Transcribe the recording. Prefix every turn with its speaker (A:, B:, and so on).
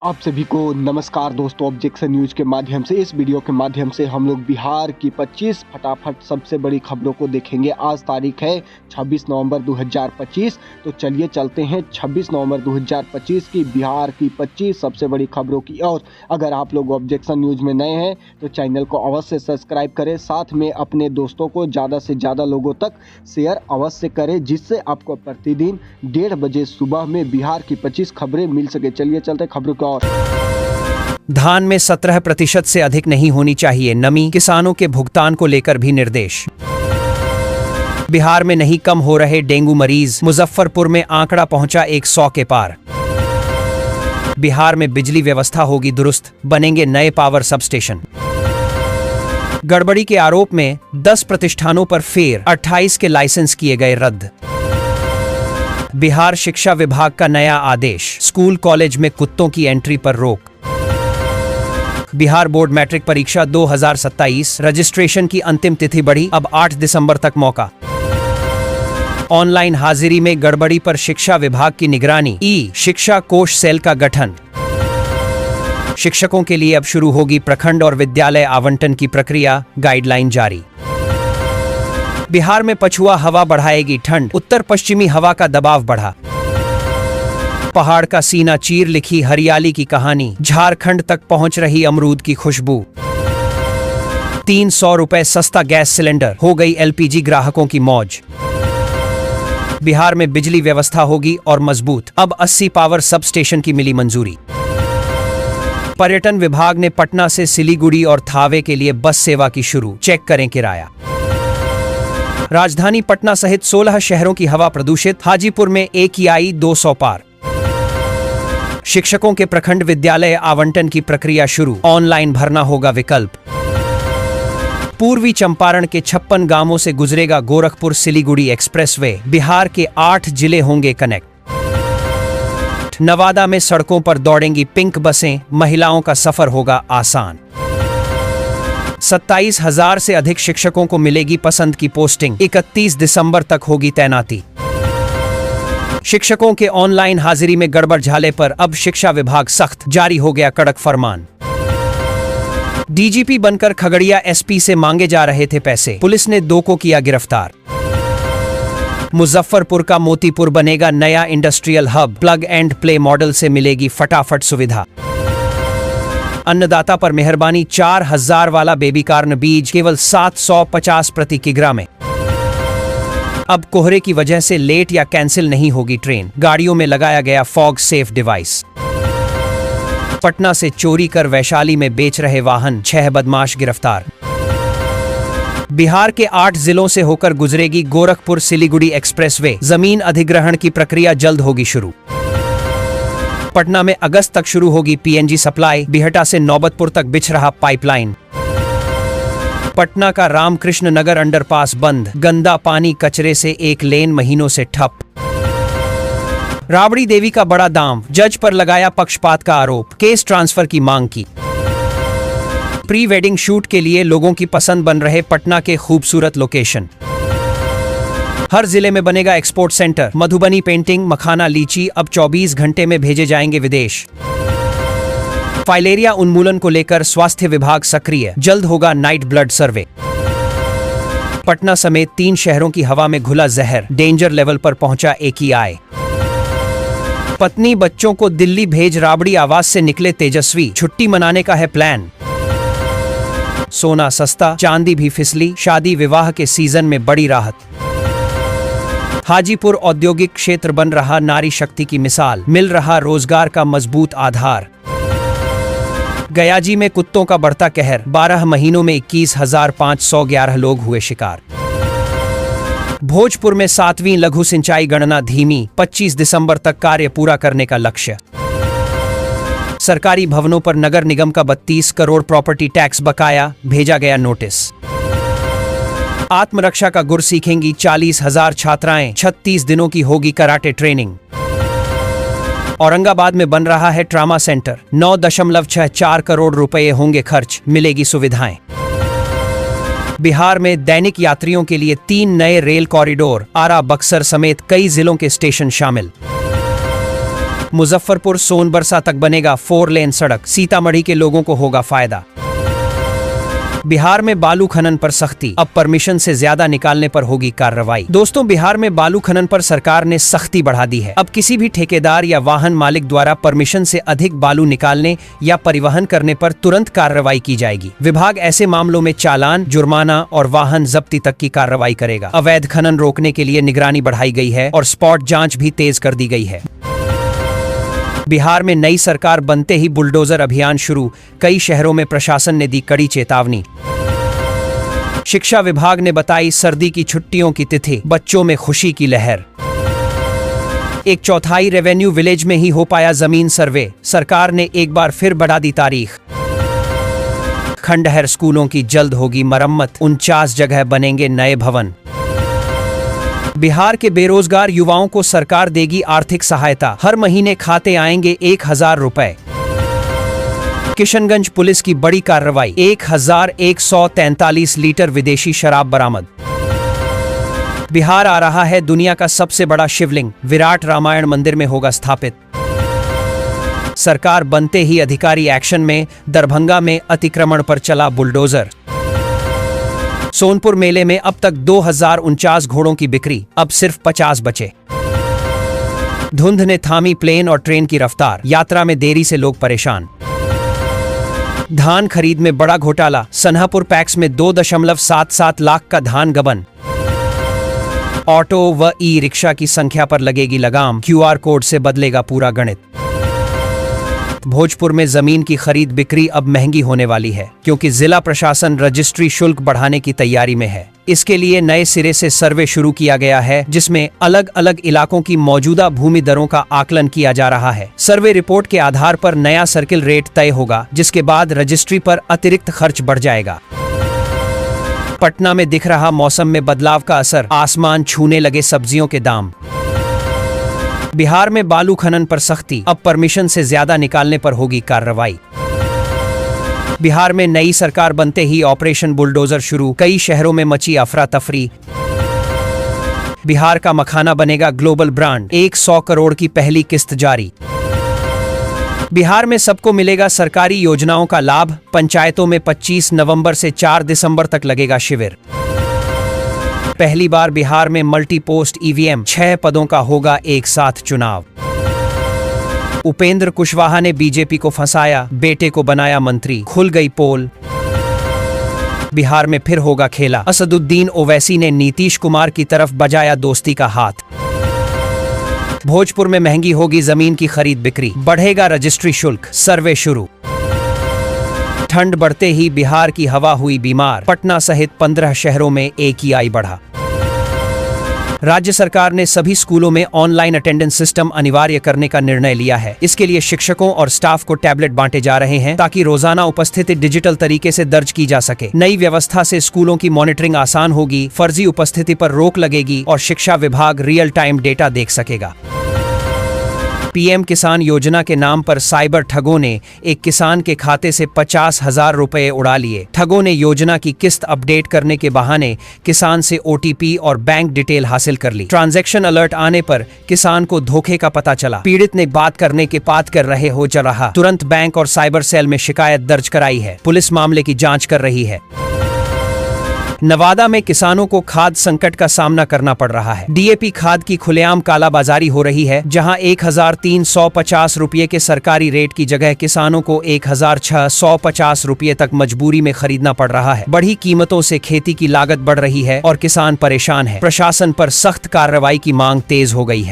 A: आप सभी को नमस्कार दोस्तों। ऑब्जेक्शन न्यूज के माध्यम से इस वीडियो के माध्यम से हम लोग बिहार की 25 फटाफट सबसे बड़ी खबरों को देखेंगे। आज तारीख है 26 नवंबर 2025। तो चलिए चलते हैं 26 नवंबर 2025 की बिहार की 25 सबसे बड़ी खबरों की ओर। अगर आप लोग ऑब्जेक्शन न्यूज में नए हैं तो चैनल को अवश्य सब्सक्राइब करें, साथ में अपने दोस्तों को ज़्यादा से ज़्यादा लोगों तक शेयर अवश्य करें, जिससे आपको प्रतिदिन 1:30 बजे सुबह में बिहार की 25 खबरें मिल सके। चलिए चलते खबरों की ओर।
B: धान में 17% से अधिक नहीं होनी चाहिए नमी, किसानों के भुगतान को लेकर भी निर्देश। बिहार में नहीं कम हो रहे डेंगू मरीज, मुजफ्फरपुर में आंकड़ा पहुंचा 100 के पार। बिहार में बिजली व्यवस्था होगी दुरुस्त, बनेंगे नए पावर सब स्टेशन। गड़बड़ी के आरोप में 10 प्रतिष्ठानों पर फेर, 28 के लाइसेंस किए गए रद्द। बिहार शिक्षा विभाग का नया आदेश, स्कूल कॉलेज में कुत्तों की एंट्री पर रोक। बिहार बोर्ड मैट्रिक परीक्षा 2027 रजिस्ट्रेशन की अंतिम तिथि बढ़ी, अब 8 दिसंबर तक मौका। ऑनलाइन हाजिरी में गड़बड़ी पर शिक्षा विभाग की निगरानी, ई शिक्षा कोष सेल का गठन। शिक्षकों के लिए अब शुरू होगी प्रखंड और विद्यालय आवंटन की प्रक्रिया, गाइडलाइन जारी। बिहार में पछुआ हवा बढ़ाएगी ठंड, उत्तर पश्चिमी हवा का दबाव बढ़ा। पहाड़ का सीना चीर लिखी हरियाली की कहानी, झारखंड तक पहुंच रही अमरूद की खुशबू। 300 रुपए सस्ता गैस सिलेंडर, हो गई एलपीजी ग्राहकों की मौज। बिहार में बिजली व्यवस्था होगी और मजबूत, अब 80 पावर सब स्टेशन की मिली मंजूरी। पर्यटन विभाग ने पटना से सिलीगुड़ी और थावे के लिए बस सेवा की शुरू, चेक करें किराया। राजधानी पटना सहित 16 शहरों की हवा प्रदूषित, हाजीपुर में AQI 200 पार। शिक्षकों के प्रखंड विद्यालय आवंटन की प्रक्रिया शुरू, ऑनलाइन भरना होगा विकल्प। पूर्वी चंपारण के 56 गांवों से गुजरेगा गोरखपुर सिलीगुड़ी एक्सप्रेसवे, बिहार के 8 जिले होंगे कनेक्ट। नवादा में सड़कों पर दौड़ेंगी पिंक बसें, महिलाओं का सफर होगा आसान। 27,000 से अधिक शिक्षकों को मिलेगी पसंद की पोस्टिंग, 31 दिसंबर तक होगी तैनाती। शिक्षकों के ऑनलाइन हाजिरी में गड़बड़ झाले पर अब शिक्षा विभाग सख्त, जारी हो गया कड़क फरमान। डीजीपी बनकर खगड़िया एसपी से मांगे जा रहे थे पैसे, पुलिस ने 2 को किया गिरफ्तार। मुजफ्फरपुर का मोतीपुर बनेगा नया industrial hub, plug and play model से मिलेगी फटाफट सुविधा। अन्नदाता पर मेहरबानी, 4000 वाला बेबी कार्न बीज केवल 750 प्रति किग्रा में। अब कोहरे की वजह से लेट या कैंसिल नहीं होगी ट्रेन, गाड़ियों में लगाया गया फॉग सेफ डिवाइस। पटना से चोरी कर वैशाली में बेच रहे वाहन, 6 बदमाश गिरफ्तार। बिहार के 8 जिलों से होकर गुजरेगी गोरखपुर सिलीगुड़ी एक्सप्रेसवे, जमीन अधिग्रहण की प्रक्रिया जल्द होगी शुरू। पटना में अगस्त तक शुरू होगी पीएनजी सप्लाई, बिहटा से नौबतपुर तक बिछ रहा पाइपलाइन। पटना का रामकृष्ण नगर अंडरपास बंद, गंदा पानी कचरे से 1 लेन महीनों से ठप। राबड़ी देवी का बड़ा दाम, जज पर लगाया पक्षपात का आरोप, केस ट्रांसफर की मांग की। प्री वेडिंग शूट के लिए लोगों की पसंद बन रहे पटना के खूबसूरत लोकेशन। हर जिले में बनेगा एक्सपोर्ट सेंटर, मधुबनी पेंटिंग, मखाना लीची अब 24 घंटे में भेजे जाएंगे विदेश। फाइलेरिया उन्मूलन को लेकर स्वास्थ्य विभाग सक्रिय, जल्द होगा नाइट ब्लड सर्वे। पटना समेत 3 शहरों की हवा में घुला जहर, डेंजर लेवल पर पहुंचा AQI। पत्नी बच्चों को दिल्ली भेज राबड़ी आवास से निकले तेजस्वी, छुट्टी मनाने का है प्लान। सोना सस्ता, चांदी भी फिसली, शादी विवाह के सीजन में बड़ी राहत। हाजीपुर औद्योगिक क्षेत्र बन रहा नारी शक्ति की मिसाल, मिल रहा रोजगार का मजबूत आधार। गयाजी में कुत्तों का बढ़ता कहर, 12 महीनों में 21,511 लोग हुए शिकार। भोजपुर में 7वीं लघु सिंचाई गणना धीमी, 25 दिसंबर तक कार्य पूरा करने का लक्ष्य। सरकारी भवनों पर नगर निगम का 32 करोड़ प्रॉपर्टी टैक्स बकाया, भेजा गया नोटिस। आत्मरक्षा का गुर सीखेंगी 40,000 छात्राएं, 36 दिनों की होगी कराटे ट्रेनिंग। औरंगाबाद में बन रहा है ट्रामा सेंटर, 9.64 करोड़ रुपए होंगे खर्च, मिलेगी सुविधाएं। बिहार में दैनिक यात्रियों के लिए 3 नए रेल कॉरिडोर, आरा बक्सर समेत कई जिलों के स्टेशन शामिल। मुजफ्फरपुर सोनबरसा तक बनेगा 4 लेन सड़क, सीतामढ़ी के लोगों को होगा फायदा। बिहार में बालू खनन पर सख्ती, अब परमिशन से ज्यादा निकालने पर होगी कार्रवाई। दोस्तों, बिहार में बालू खनन पर सरकार ने सख्ती बढ़ा दी है। अब किसी भी ठेकेदार या वाहन मालिक द्वारा परमिशन से अधिक बालू निकालने या परिवहन करने पर तुरंत कार्रवाई की जाएगी। विभाग ऐसे मामलों में चालान, जुर्माना और वाहन जब्ती तक की कार्रवाई करेगा। अवैध खनन रोकने के लिए निगरानी बढ़ाई गई है और स्पॉट जाँच भी तेज कर दी गई है। बिहार में नई सरकार बनते ही बुलडोजर अभियान शुरू, कई शहरों में प्रशासन ने दी कड़ी चेतावनी। शिक्षा विभाग ने बताई सर्दी की छुट्टियों की तिथि, बच्चों में खुशी की लहर। 1/4 रेवेन्यू विलेज में ही हो पाया जमीन सर्वे, सरकार ने एक बार फिर बढ़ा दी तारीख। खंडहर स्कूलों की जल्द होगी मरम्मत, 49 जगह बनेंगे नए भवन। बिहार के बेरोजगार युवाओं को सरकार देगी आर्थिक सहायता, हर महीने खाते आएंगे 1000 रुपए। किशनगंज पुलिस की बड़ी कार्रवाई, 1143 लीटर विदेशी शराब बरामद। बिहार आ रहा है दुनिया का सबसे बड़ा शिवलिंग, विराट रामायण मंदिर में होगा स्थापित। सरकार बनते ही अधिकारी एक्शन में, दरभंगा में अतिक्रमण पर चला बुलडोजर। सोनपुर मेले में अब तक 2049 घोड़ों की बिक्री, अब सिर्फ 50 बचे। धुंध ने थामी प्लेन और ट्रेन की रफ्तार, यात्रा में देरी से लोग परेशान। धान खरीद में बड़ा घोटाला, सन्हापुर पैक्स में 2.77 लाख का धान गबन। ऑटो व ई रिक्शा की संख्या पर लगेगी लगाम, QR कोड से बदलेगा पूरा गणित। भोजपुर में जमीन की खरीद बिक्री अब महंगी होने वाली है, क्योंकि जिला प्रशासन रजिस्ट्री शुल्क बढ़ाने की तैयारी में है। इसके लिए नए सिरे से सर्वे शुरू किया गया है, जिसमें अलग अलग इलाकों की मौजूदा भूमि दरों का आकलन किया जा रहा है। सर्वे रिपोर्ट के आधार पर नया सर्किल रेट तय होगा, जिसके बाद रजिस्ट्री पर अतिरिक्त खर्च बढ़ जाएगा। पटना में दिख रहा मौसम में बदलाव का असर, आसमान छूने लगे सब्जियों के दाम। बिहार में बालू खनन पर सख्ती, अब परमिशन से ज्यादा निकालने पर होगी कार्रवाई। बिहार में नई सरकार बनते ही ऑपरेशन बुलडोजर शुरू, कई शहरों में मची अफरा तफरी। बिहार का मखाना बनेगा ग्लोबल ब्रांड, 100 करोड़ की पहली किस्त जारी। बिहार में सबको मिलेगा सरकारी योजनाओं का लाभ, पंचायतों में 25 नवंबर से 4 दिसंबर तक लगेगा शिविर। पहली बार बिहार में मल्टी पोस्ट EVM, 6 पदों का होगा एक साथ चुनाव। उपेंद्र कुशवाहा ने बीजेपी को फंसाया, बेटे को बनाया मंत्री, खुल गई पोल। बिहार में फिर होगा खेला, असदुद्दीन ओवैसी ने नीतीश कुमार की तरफ बजाया दोस्ती का हाथ। भोजपुर में महंगी होगी जमीन की खरीद बिक्री, बढ़ेगा रजिस्ट्री शुल्क, सर्वे शुरू। ठंड बढ़ते ही बिहार की हवा हुई बीमार, पटना सहित 15 शहरों में AQI बढ़ा। राज्य सरकार ने सभी स्कूलों में ऑनलाइन अटेंडेंस सिस्टम अनिवार्य करने का निर्णय लिया है। इसके लिए शिक्षकों और स्टाफ को टैबलेट बांटे जा रहे हैं, ताकि रोजाना उपस्थिति डिजिटल तरीके से दर्ज की जा सके। नई व्यवस्था से स्कूलों की मॉनिटरिंग आसान होगी, फर्जी उपस्थिति पर रोक लगेगी और शिक्षा विभाग रियल टाइम डेटा देख सकेगा। PM किसान योजना के नाम पर साइबर ठगों ने एक किसान के खाते से 50,000 रुपए उड़ा लिए। ठगों ने योजना की किस्त अपडेट करने के बहाने किसान से OTP और बैंक डिटेल हासिल कर ली। ट्रांजैक्शन अलर्ट आने पर किसान को धोखे का पता चला। पीड़ित ने बात करने के बात कर रहे हो जा रहा, तुरंत बैंक और साइबर सेल में शिकायत दर्ज कराई है। पुलिस मामले की जाँच कर रही है। नवादा में किसानों को खाद संकट का सामना करना पड़ रहा है। DAP खाद की खुलेआम कालाबाजारी हो रही है, जहां 1350 रुपये के सरकारी रेट की जगह किसानों को 1650 रुपये तक मजबूरी में खरीदना पड़ रहा है। बढ़ी कीमतों से खेती की लागत बढ़ रही है और किसान परेशान है। प्रशासन पर सख्त कार्रवाई की मांग तेज हो गई है।